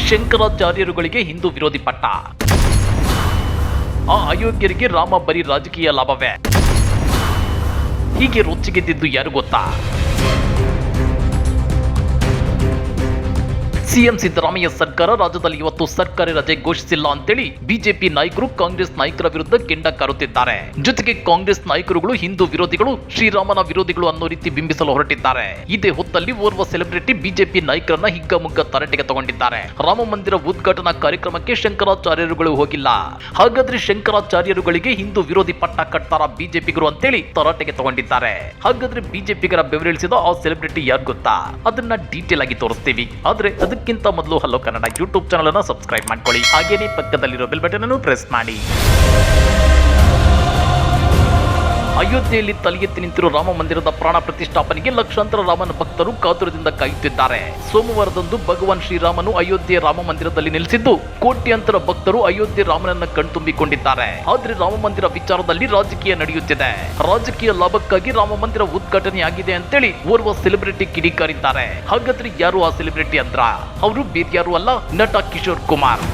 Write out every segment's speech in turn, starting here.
ಶಂಕರಾಚಾರ್ಯರುಗಳಿಗೆ ಹಿಂದೂ ವಿರೋಧಿ ಪಟ್ಟ. ಆ ಅಯೋಗ್ಯರಿಗೆ ರಾಮ ಬರೀ ರಾಜಕೀಯ ಲಾಭವೇ? ಹೀಗೆ ರೊಚ್ಚಿಗೆದ್ದಿದ್ದು ಯಾರು ಗೊತ್ತಾ? ಸಿಎಂ ಸಿದ್ದರಾಮಯ್ಯ ಸರ್ಕಾರ ರಾಜ್ಯದಲ್ಲಿ ಇವತ್ತು ಸರ್ಕಾರಿ ರಜೆ ಘೋಷಿಸಿಲ್ಲ ಅಂತೇಳಿ ಬಿಜೆಪಿ ನಾಯಕರು ಕಾಂಗ್ರೆಸ್ ನಾಯಕರ ವಿರುದ್ಧ ಕೆಂಡ ಕಾರುತ್ತಿದ್ದಾರೆ. ಜೊತೆಗೆ ಕಾಂಗ್ರೆಸ್ ನಾಯಕರುಗಳು ಹಿಂದೂ ವಿರೋಧಿಗಳು, ಶ್ರೀರಾಮನ ವಿರೋಧಿಗಳು ಅನ್ನೋ ರೀತಿ ಬಿಂಬಿಸಲು ಹೊರಟಿದ್ದಾರೆ. ಇದೇ ಹೊತ್ತಲ್ಲಿ ಓರ್ವ ಸೆಲೆಬ್ರಿಟಿ ಬಿಜೆಪಿ ನಾಯಕರನ್ನ ಹಿಗ್ಗಮುಗ್ಗ ತರಾಟೆಗೆ ತಗೊಂಡಿದ್ದಾರೆ. ರಾಮ ಮಂದಿರ ಉದ್ಘಾಟನಾ ಕಾರ್ಯಕ್ರಮಕ್ಕೆ ಶಂಕರಾಚಾರ್ಯರುಗಳು ಹೋಗಿಲ್ಲ, ಹಾಗಾದ್ರೆ ಶಂಕರಾಚಾರ್ಯರುಗಳಿಗೆ ಹಿಂದೂ ವಿರೋಧಿ ಪಟ್ಟ ಕಟ್ತಾರ ಬಿಜೆಪಿಗರು ಅಂತೇಳಿ ತರಾಟೆಗೆ ತಗೊಂಡಿದ್ದಾರೆ. ಹಾಗಾದ್ರೆ ಬಿಜೆಪಿಗರ ಬೆವರಿಳಿಸಿದ ಆ ಸೆಲೆಬ್ರಿಟಿ ಯಾರು ಗೊತ್ತಾ? ಅದನ್ನ ಡೀಟೇಲ್ ಆಗಿ ತೋರಿಸ್ತೀವಿ. ಆದ್ರೆ ಅದಕ್ಕಿಂತ ಮೊದಲು ಹಲೋ ಕನ್ನಡ ಯೂಟ್ಯೂಬ್ ಚಾನಲ್ ಅನ್ನು ಸಬ್ಸ್ಕ್ರೈಬ್ ಮಾಡ್ಕೊಳ್ಳಿ. ಹಾಗೇನೇ ಪಕ್ಕದಲ್ಲಿರೋ ಬೆಲ್ ಬಟನ್ ಅನ್ನು ಪ್ರೆಸ್ ಮಾಡಿ. ಅಯೋಧ್ಯೆಯಲ್ಲಿ ತಲೆ ಎತ್ತಿ ನಿಂತಿರುವ ರಾಮ ಮಂದಿರದ ಪ್ರಾಣ ಪ್ರತಿಷ್ಠಾಪನೆಗೆ ಲಕ್ಷಾಂತರ ರಾಮನ ಭಕ್ತರು ಕಾತುರದಿಂದ ಕಾಯುತ್ತಿದ್ದಾರೆ. ಸೋಮವಾರದಂದು ಭಗವಾನ್ ಶ್ರೀರಾಮನು ಅಯೋಧ್ಯೆ ರಾಮ ಮಂದಿರದಲ್ಲಿ ನೆಲೆಸಿದ್ದು ಕೋಟ್ಯಾಂತರ ಭಕ್ತರು ಅಯೋಧ್ಯೆ ರಾಮನನ್ನ ಕಣ್ತುಂಬಿಕೊಂಡಿದ್ದಾರೆ. ಆದ್ರೆ ರಾಮ ಮಂದಿರ ವಿಚಾರದಲ್ಲಿ ರಾಜಕೀಯ ನಡೆಯುತ್ತಿದೆ. ರಾಜಕೀಯ ಲಾಭಕ್ಕಾಗಿ ರಾಮ ಮಂದಿರ ಉದ್ಘಾಟನೆ ಆಗಿದೆ ಅಂತೇಳಿ ಓರ್ವ ಸೆಲೆಬ್ರಿಟಿ ಕಿಡಿಕಾರಿದ್ದಾರೆ. ಹಾಗಾದ್ರೆ ಯಾರು ಆ ಸೆಲೆಬ್ರಿಟಿ ಅಂದ್ರ? ಅವರು ಬೇರ್ಯಾರು ಅಲ್ಲ, ನಟ ಕಿಶೋರ್ ಕುಮಾರ್.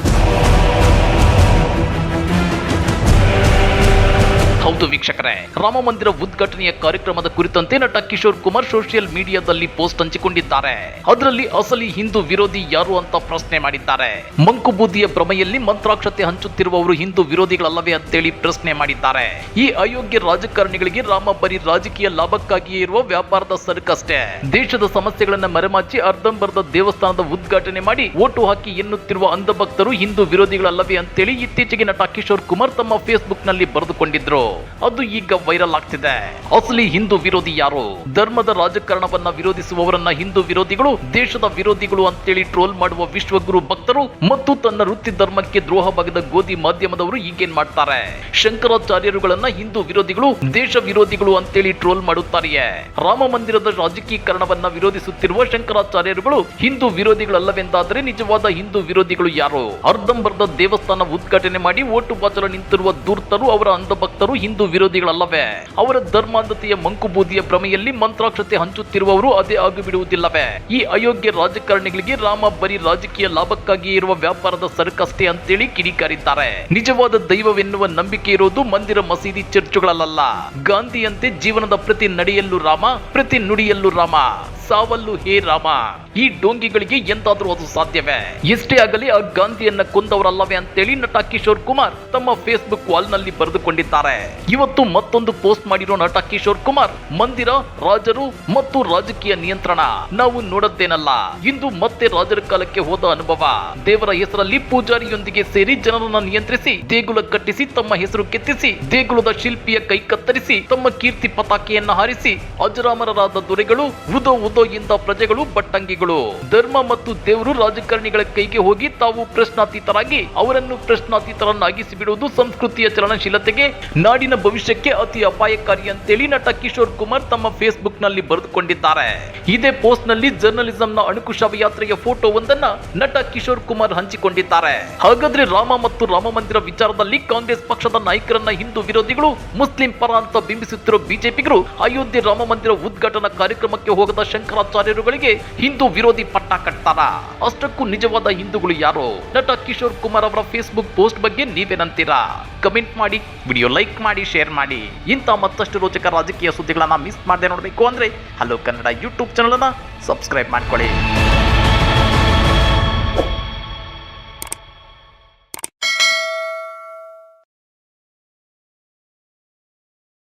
ಹೌದು ವೀಕ್ಷಕರೇ, ರಾಮ ಮಂದಿರ ಉದ್ಘಾಟನೆಯ ಕಾರ್ಯಕ್ರಮದ ಕುರಿತಂತೆ ನಟ ಕಿಶೋರ್ ಕುಮಾರ್ ಸೋಷಿಯಲ್ ಮೀಡಿಯಾದಲ್ಲಿ ಪೋಸ್ಟ್ ಹಂಚಿಕೊಂಡಿದ್ದಾರೆ. ಅದರಲ್ಲಿ ಅಸಲಿ ಹಿಂದೂ ವಿರೋಧಿ ಯಾರು ಅಂತ ಪ್ರಶ್ನೆ ಮಾಡಿದ್ದಾರೆ. ಮಂಕುಬೂದಿಯ ಭ್ರಮೆಯಲ್ಲಿ ಮಂತ್ರಾಕ್ಷತೆ ಹಂಚುತ್ತಿರುವವರು ಹಿಂದೂ ವಿರೋಧಿಗಳಲ್ಲವೇ ಅಂತೇಳಿ ಪ್ರಶ್ನೆ ಮಾಡಿದ್ದಾರೆ. ಈ ಅಯೋಗ್ಯ ರಾಜಕಾರಣಿಗಳಿಗೆ ರಾಮ ಬರೀ ರಾಜಕೀಯ ಲಾಭಕ್ಕಾಗಿಯೇ ಇರುವ ವ್ಯಾಪಾರದ ಸರಕಷ್ಟೇ. ದೇಶದ ಸಮಸ್ಯೆಗಳನ್ನ ಮರೆಮಾಚಿ ಅರ್ಧಂಬರ್ಧ ದೇವಸ್ಥಾನದ ಉದ್ಘಾಟನೆ ಮಾಡಿ ಓಟು ಹಾಕಿ ಎನ್ನುತ್ತಿರುವ ಅಂಧಭಕ್ತರು ಹಿಂದೂ ವಿರೋಧಿಗಳಲ್ಲವೇ ಅಂತೇಳಿ ಇತ್ತೀಚೆಗೆ ನಟ ಕಿಶೋರ್ ಕುಮಾರ್ ತಮ್ಮ ಫೇಸ್ಬುಕ್ ನಲ್ಲಿ ಬರೆದುಕೊಂಡಿದ್ರು. ಅದು ಈಗ ವೈರಲ್ ಆಗ್ತಿದೆ. ಅಸಲಿ ಹಿಂದೂ ವಿರೋಧಿ ಯಾರು? ಧರ್ಮದ ರಾಜಕಾರಣವನ್ನ ವಿರೋಧಿಸುವವರನ್ನ ಹಿಂದೂ ವಿರೋಧಿಗಳು, ದೇಶದ ವಿರೋಧಿಗಳು ಅಂತೇಳಿ ಟ್ರೋಲ್ ಮಾಡುವ ವಿಶ್ವಗುರು ಭಕ್ತರು ಮತ್ತು ತನ್ನ ವೃತ್ತಿ ಧರ್ಮಕ್ಕೆ ದ್ರೋಹ ಬಗೆದ ಗೋಧಿ ಮಾಧ್ಯಮದವರು ಈಗೇನ್ ಮಾಡ್ತಾರೆ? ಶಂಕರಾಚಾರ್ಯರುಗಳನ್ನ ಹಿಂದೂ ವಿರೋಧಿಗಳು, ದೇಶ ವಿರೋಧಿಗಳು ಅಂತೇಳಿ ಟ್ರೋಲ್ ಮಾಡುತ್ತಾರೆಯೇ? ರಾಮ ಮಂದಿರದ ರಾಜಕೀಕರಣವನ್ನ ವಿರೋಧಿಸುತ್ತಿರುವ ಶಂಕರಾಚಾರ್ಯರುಗಳು ಹಿಂದೂ ವಿರೋಧಿಗಳಲ್ಲವೆಂದಾದರೆ ನಿಜವಾದ ಹಿಂದೂ ವಿರೋಧಿಗಳು ಯಾರು? ಅರ್ಧಂಬರ್ಧ ದೇವಸ್ಥಾನ ಉದ್ಘಾಟನೆ ಮಾಡಿ ಓಟು ಬಾಚಲು ನಿಂತಿರುವ ಧೂರ್ತರು ಅವರ ಅಂಧಭಕ್ತರು ಹಿಂದೂ ವಿರೋಧಿಗಳಲ್ಲವೇ? ಅವರ ಧರ್ಮಾಂಧತೆಯ ಮಂಕುಬೂದಿಯ ಭ್ರಮೆಯಲ್ಲಿ ಮಂತ್ರಾಕ್ಷತೆ ಹಂಚುತ್ತಿರುವವರು ಅದೇ ಆಗಿಬಿಡುವುದಿಲ್ಲವೇ? ಈ ಅಯೋಗ್ಯ ರಾಜಕಾರಣಿಗಳಿಗೆ ರಾಮ ಬರೀ ರಾಜಕೀಯ ಲಾಭಕ್ಕಾಗಿ ಇರುವ ವ್ಯಾಪಾರದ ಸರಕಷ್ಟೇ ಅಂತೇಳಿ ಕಿಡಿಕಾರಿದ್ದಾರೆ. ನಿಜವಾದ ದೈವವೆನ್ನುವ ನಂಬಿಕೆ ಇರೋದು ಮಂದಿರ, ಮಸೀದಿ, ಚರ್ಚುಗಳಲ್ಲ. ಗಾಂಧಿಯಂತೆ ಜೀವನದ ಪ್ರತಿ ನಡೆಯಲ್ಲೂ ರಾಮ, ಪ್ರತಿ ನುಡಿಯಲ್ಲೂ ರಾಮ, ಸಾವಲ್ಲೂ ಹೇ ರಾಮ. ಈ ಡೋಂಗಿಗಳಿಗೆ ಎಂದಾದ್ರೂ ಅದು ಸಾಧ್ಯವೇ? ಎಷ್ಟೇ ಆಗಲಿ ಆ ಗಾಂಧಿಯನ್ನ ಕೊಂದವರಲ್ಲವೇ ಅಂತೇಳಿ ನಟ ಕಿಶೋರ್ ಕುಮಾರ್ ತಮ್ಮ ಫೇಸ್ಬುಕ್ ವಾಲ್ ನಲ್ಲಿ ಬರೆದುಕೊಂಡಿದ್ದಾರೆ. ಇವತ್ತು ಮತ್ತೊಂದು ಪೋಸ್ಟ್ ಮಾಡಿರೋ ನಟ ಕಿಶೋರ್ ಕುಮಾರ್, ಮಂದಿರ, ರಾಜರು ಮತ್ತು ರಾಜಕೀಯ ನಿಯಂತ್ರಣ ನಾವು ನೋಡದ್ದೇನಲ್ಲ. ಇಂದು ಮತ್ತೆ ರಾಜರ ಕಾಲಕ್ಕೆ ಹೋದ ಅನುಭವ. ದೇವರ ಹೆಸರಲ್ಲಿ ಪೂಜಾರಿಯೊಂದಿಗೆ ಸೇರಿ ಜನರನ್ನ ನಿಯಂತ್ರಿಸಿ, ದೇಗುಲ ಕಟ್ಟಿಸಿ, ತಮ್ಮ ಹೆಸರು ಕೆತ್ತಿಸಿ, ದೇಗುಲದ ಶಿಲ್ಪಿಯ ಕೈ ಕತ್ತರಿಸಿ, ತಮ್ಮ ಕೀರ್ತಿ ಪತಾಕೆಯನ್ನ ಹಾರಿಸಿ, ಅಜರಾಮರರಾದ ದೊರೆಗಳು, ಉದೋ ಇಂದ ಪ್ರಜೆಗಳು ಬಟ್ಟಂಗಿಗಳು. ಧರ್ಮ ಮತ್ತು ದೇವರು ರಾಜಕಾರಣಿಗಳ ಕೈಗೆ ಹೋಗಿ ತಾವು ಪ್ರಶ್ನಾತೀತರಾಗಿ ಅವರನ್ನು ಪ್ರಶ್ನಾತೀತರನ್ನಾಗಿಸಿ ಬಿಡುವುದು ಸಂಸ್ಕೃತಿಯ ಚಲನಶೀಲತೆಗೆ, ನಾಡಿನ ಭವಿಷ್ಯಕ್ಕೆ ಅತಿ ಅಪಾಯಕಾರಿ ಅಂತೇಳಿ ನಟ ಕಿಶೋರ್ ಕುಮಾರ್ ತಮ್ಮ ಫೇಸ್ಬುಕ್ ನಲ್ಲಿ ಬರೆದುಕೊಂಡಿದ್ದಾರೆ. ಇದೇ ಪೋಸ್ಟ್ ನಲ್ಲಿ ಜರ್ನಲಿಸಂನ ಅಣುಕುಶವ ಯಾತ್ರೆಯ ಫೋಟೋ ಒಂದನ್ನ ನಟ ಕಿಶೋರ್ ಕುಮಾರ್ ಹಂಚಿಕೊಂಡಿದ್ದಾರೆ. ಹಾಗಾದ್ರೆ ರಾಮ ಮತ್ತು ರಾಮ ಮಂದಿರ ವಿಚಾರದಲ್ಲಿ ಕಾಂಗ್ರೆಸ್ ಪಕ್ಷದ ನಾಯಕರನ್ನ ಹಿಂದೂ ವಿರೋಧಿಗಳು, ಮುಸ್ಲಿಂ ಪರ ಅಂತ ಬಿಂಬಿಸುತ್ತಿರುವ ಬಿಜೆಪಿಗರು ಅಯೋಧ್ಯೆ ರಾಮ ಮಂದಿರ ಉದ್ಘಾಟನಾ ಕಾರ್ಯಕ್ರಮಕ್ಕೆ ಹೋಗದ ಶಂಕರಾಚಾರ್ಯರುಗಳಿಗೆ ಹಿಂದೂ ವಿರೋಧಿ ಪಟ್ಟ ಕಟ್ತಾರ? ಅಷ್ಟಕ್ಕೂ ನಿಜವಾದ ಹಿಂದೂಗಳು ಯಾರು? ನಟ ಕಿಶೋರ್ ಕುಮಾರ್ ಅವರ ಫೇಸ್ಬುಕ್ ಪೋಸ್ಟ್ ಬಗ್ಗೆ ನೀವೇನಂತೀರಾ? ಕಮೆಂಟ್ ಮಾಡಿ, ವಿಡಿಯೋ ಲೈಕ್ ಮಾಡಿ, ಶೇರ್ ಮಾಡಿ. ಇಂಥ ಮತ್ತಷ್ಟು ರೋಚಕ ರಾಜಕೀಯ ಸುದ್ದಿಗಳನ್ನ ಮಿಸ್ ಮಾಡದೆ ನೋಡಬೇಕು ಅಂದ್ರೆ ಹಲೋ ಕನ್ನಡ ಯೂಟ್ಯೂಬ್ ಚಾನಲ್ ಅನ್ನ ಸಬ್ಸ್ಕ್ರೈಬ್ ಮಾಡ್ಕೊಳ್ಳಿ.